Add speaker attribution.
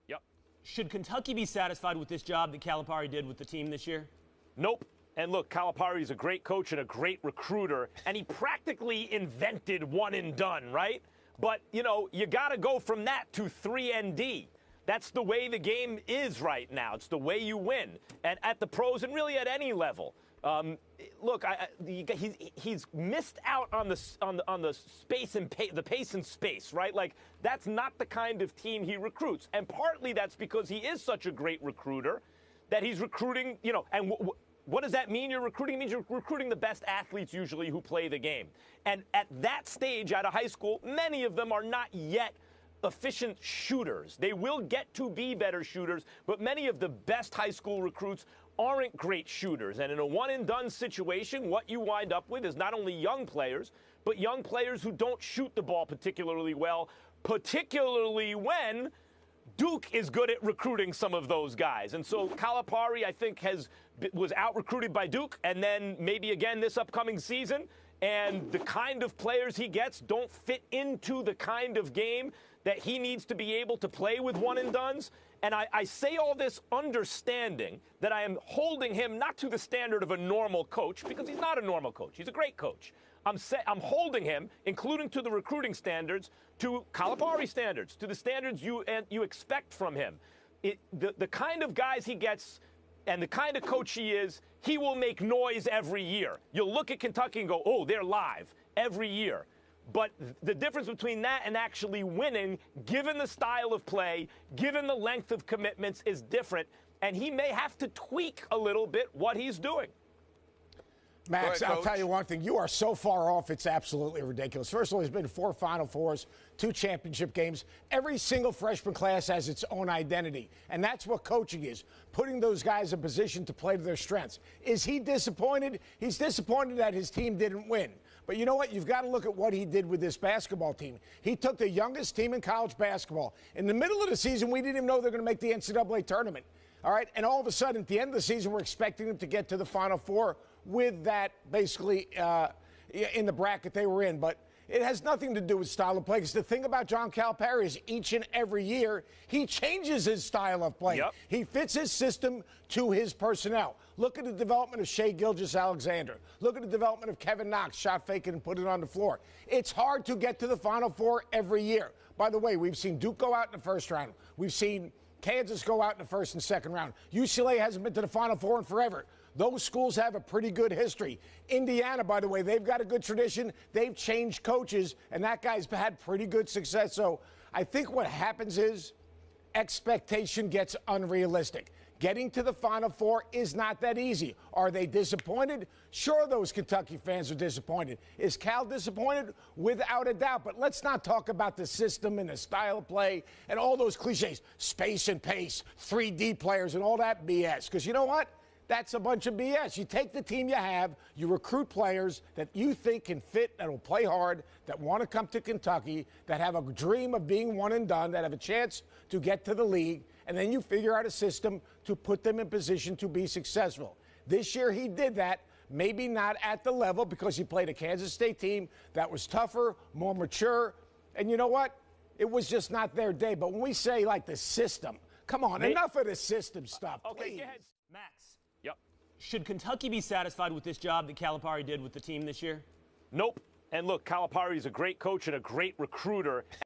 Speaker 1: Yep.
Speaker 2: Should Kentucky be satisfied with this job that Calipari did with the team this year?
Speaker 1: Nope. And look, Calipari is a great coach and a great recruiter, and he practically invented one and done, right? But, you got to go from that to 3-and-D. That's the way the game is right now. It's the way you win, and at the pros and really at any level. Look, he's missed out on the space and the pace and space, right? Like, that's not the kind of team he recruits, and partly that's because he is such a great recruiter that he's recruiting. And what does that mean? You're recruiting? It means you're recruiting the best athletes usually who play the game, and at that stage out of high school, many of them are not yet efficient shooters. They will get to be better shooters, but many of the best high school recruits aren't great shooters. And in a one-and-done situation, what you wind up with is not only young players, but young players who don't shoot the ball particularly well, particularly when Duke is good at recruiting some of those guys. And so Calipari, I think, was out-recruited by Duke, and then maybe again this upcoming season. And the kind of players he gets don't fit into the kind of game that he needs to be able to play with one-and-dones. And I say all this understanding that I am holding him not to the standard of a normal coach, because he's not a normal coach. He's a great coach. I'm holding him, including to the recruiting standards, to Calipari standards, to the standards you expect from him. The kind of guys he gets and the kind of coach he is, he will make noise every year. You'll look at Kentucky and go, oh, they're live every year. But the difference between that and actually winning, given the style of play, given the length of commitments, is different. And he may have to tweak a little bit what he's doing.
Speaker 3: Max,
Speaker 4: I'll
Speaker 3: tell you one thing. You are so far off, it's absolutely ridiculous. First of all, he's been 4 Final Fours, 2 championship games. Every single freshman class has its own identity, and that's what coaching is, putting those guys in position to play to their strengths. Is he disappointed? He's disappointed that his team didn't win. But you know what? You've got to look at what he did with this basketball team. He took the youngest team in college basketball. In the middle of the season, we didn't even know they were going to make the NCAA tournament. All right? And all of a sudden, at the end of the season, we're expecting them to get to the Final Four with that basically in the bracket they were in. But it has nothing to do with style of play, because the thing about John Calipari is each and every year he changes his style of play.
Speaker 1: Yep.
Speaker 3: He fits his system to his personnel. Look at the development of Shai Gilgeous-Alexander. Look at the development of Kevin Knox, shot fake it and put it on the floor. It's hard to get to the Final Four every year. By the way, we've seen Duke go out in the first round. We've seen Kansas go out in the first and second round. UCLA hasn't been to the Final Four in forever. Those schools have a pretty good history. Indiana, by the way, they've got a good tradition. They've changed coaches, and that guy's had pretty good success. So I think what happens is expectation gets unrealistic. Getting to the Final Four is not that easy. Are they disappointed? Sure, those Kentucky fans are disappointed. Is Cal disappointed? Without a doubt. But let's not talk about the system and the style of play and all those cliches, space and pace, 3D players and all that BS. Because you know what? That's a bunch of BS. You take the team you have, you recruit players that you think can fit, that will play hard, that want to come to Kentucky, that have a dream of being one and done, that have a chance to get to the league, and then you figure out a system to put them in position to be successful. This year he did that, maybe not at the level, because he played a Kansas State team that was tougher, more mature, and you know what? It was just not their day. But when we say, like, the system, come on, enough of the system stuff,
Speaker 1: Okay,
Speaker 3: please.
Speaker 1: go ahead.
Speaker 2: Max,
Speaker 1: Yep.
Speaker 2: should Kentucky be satisfied with this job that Calipari did with the team this year?
Speaker 1: Nope. And look, Calipari is a great coach and a great recruiter.